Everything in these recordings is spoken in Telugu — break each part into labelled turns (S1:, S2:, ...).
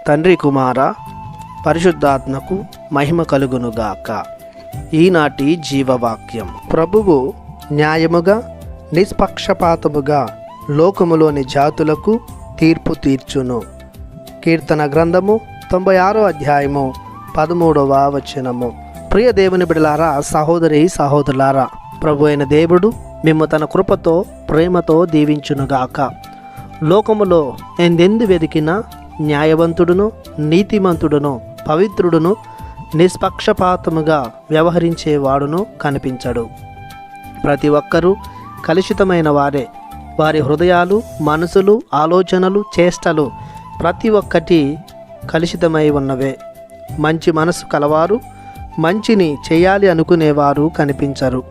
S1: తండ్రి కుమార పరిశుద్ధాత్మకు మహిమ కలుగునుగాక. ఈనాటి జీవవాక్యం. ప్రభువు న్యాయముగా నిష్పక్షపాతముగా లోకములోని జాతులకు తీర్పు తీర్చును. కీర్తన గ్రంథము 96వ అధ్యాయము 13వ వచనము. ప్రియ దేవుని బిడ్డలారా, సహోదరి సహోదరులారా, ప్రభు అయిన దేవుడు మిమ్ము తన కృపతో ప్రేమతో దీవించునుగాక. లోకములో ఎందెందు వెతికినా న్యాయవంతుడును నీతిమంతుడును పవిత్రుడును నిష్పక్షపాతముగా వ్యవహరించేవాడును కనిపించడు. ప్రతి ఒక్కరూ కలుషితమైన వారే. వారి హృదయాలు, మనసులు, ఆలోచనలు, చేష్టలు ప్రతి ఒక్కటి కలుషితమై ఉన్నవే. మంచి మనసు కలవారు, మంచిని చేయాలి అనుకునేవారు కనిపించరు.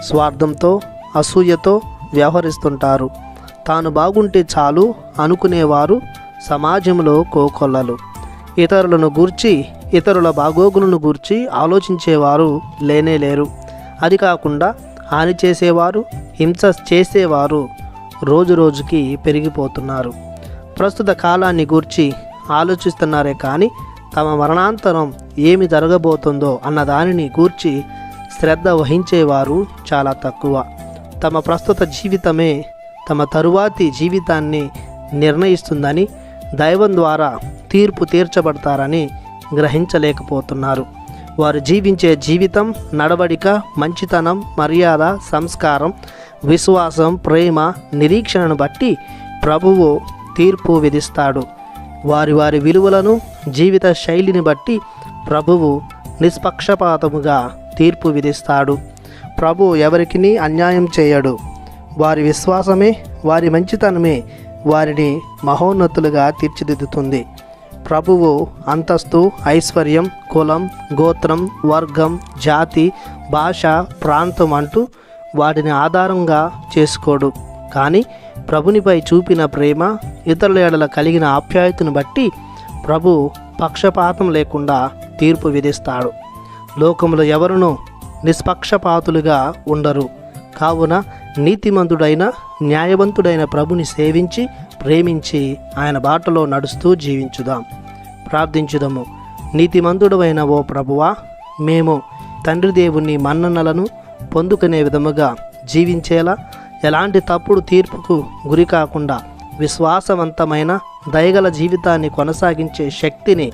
S1: స్వార్థంతో, అసూయతో వ్యవహరిస్తుంటారు. తాను బాగుంటే చాలు అనుకునేవారు సమాజంలో కోకొల్లలు. ఇతరులను గూర్చి, ఇతరుల బాగోగులను గూర్చి ఆలోచించేవారు లేనేలేరు. అది కాకుండా హాని చేసేవారు, హింస చేసేవారు రోజు రోజుకి పెరిగిపోతున్నారు. ప్రస్తుత కాలాన్ని గూర్చి ఆలోచిస్తున్నారే కానీ తమ మరణాంతరం ఏమి జరగబోతుందో అన్న దానిని గూర్చి శ్రద్ధ వహించేవారు చాలా తక్కువ. తమ ప్రస్తుత జీవితమే తమ తరువాతి జీవితాన్ని నిర్ణయిస్తుందని, దైవం ద్వారా తీర్పు తీర్చబడతారని గ్రహించలేకపోతున్నారు. వారు జీవించే జీవితం, నడవడిక, మంచితనం, మర్యాద, సంస్కారం, విశ్వాసం, ప్రేమ, నిరీక్షణను బట్టి ప్రభువు తీర్పు విధిస్తాడు. వారి వారి విలువలను, జీవిత శైలిని బట్టి ప్రభువు నిష్పక్షపాతముగా తీర్పు విధిస్తాడు. ప్రభువు ఎవరికిని అన్యాయం చేయడు. వారి విశ్వాసమే, వారి మంచితనమే వారిని మహోన్నతులుగా తీర్చిదిద్దుతుంది. ప్రభువు అంతస్తు, ఐశ్వర్యం, కులం, గోత్రం, వర్గం, జాతి, భాష, ప్రాంతం అంటూ వాటిని ఆధారంగా చేసుకోడు. కానీ ప్రభునిపై చూపిన ప్రేమ, ఇతరుల ఎడల కలిగిన ఆప్యాయతను బట్టి ప్రభు పక్షపాతం లేకుండా తీర్పు విధిస్తాడు. లోకములో ఎవరునూ నిష్పక్షపాతులుగా ఉండరు. కావున నీతిమంతుడైన, న్యాయవంతుడైన ప్రభుని సేవించి, ప్రేమించి ఆయన బాటలో నడుస్తూ జీవించుదాం. ప్రార్థించుదాము. నీతిమంతుడైన ఓ ప్రభువా, మేము తండ్రి దేవుని మన్ననలను పొందుకునే విధముగా జీవించేలా, ఎలాంటి తప్పుడు తీర్పుకు గురి కాకుండా విశ్వాసవంతమైన దయగల జీవితాన్ని కొనసాగించే శక్తిని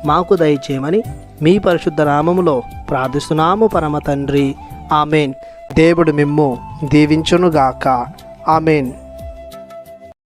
S1: మాకు దయచేయమని మీ పరిశుద్ధ నామములో ప్రార్థిస్తున్నాము పరమ తండ్రి. ఆమెన్. దేవుడు మిమ్ము దీవించునుగాక. ఆమెన్.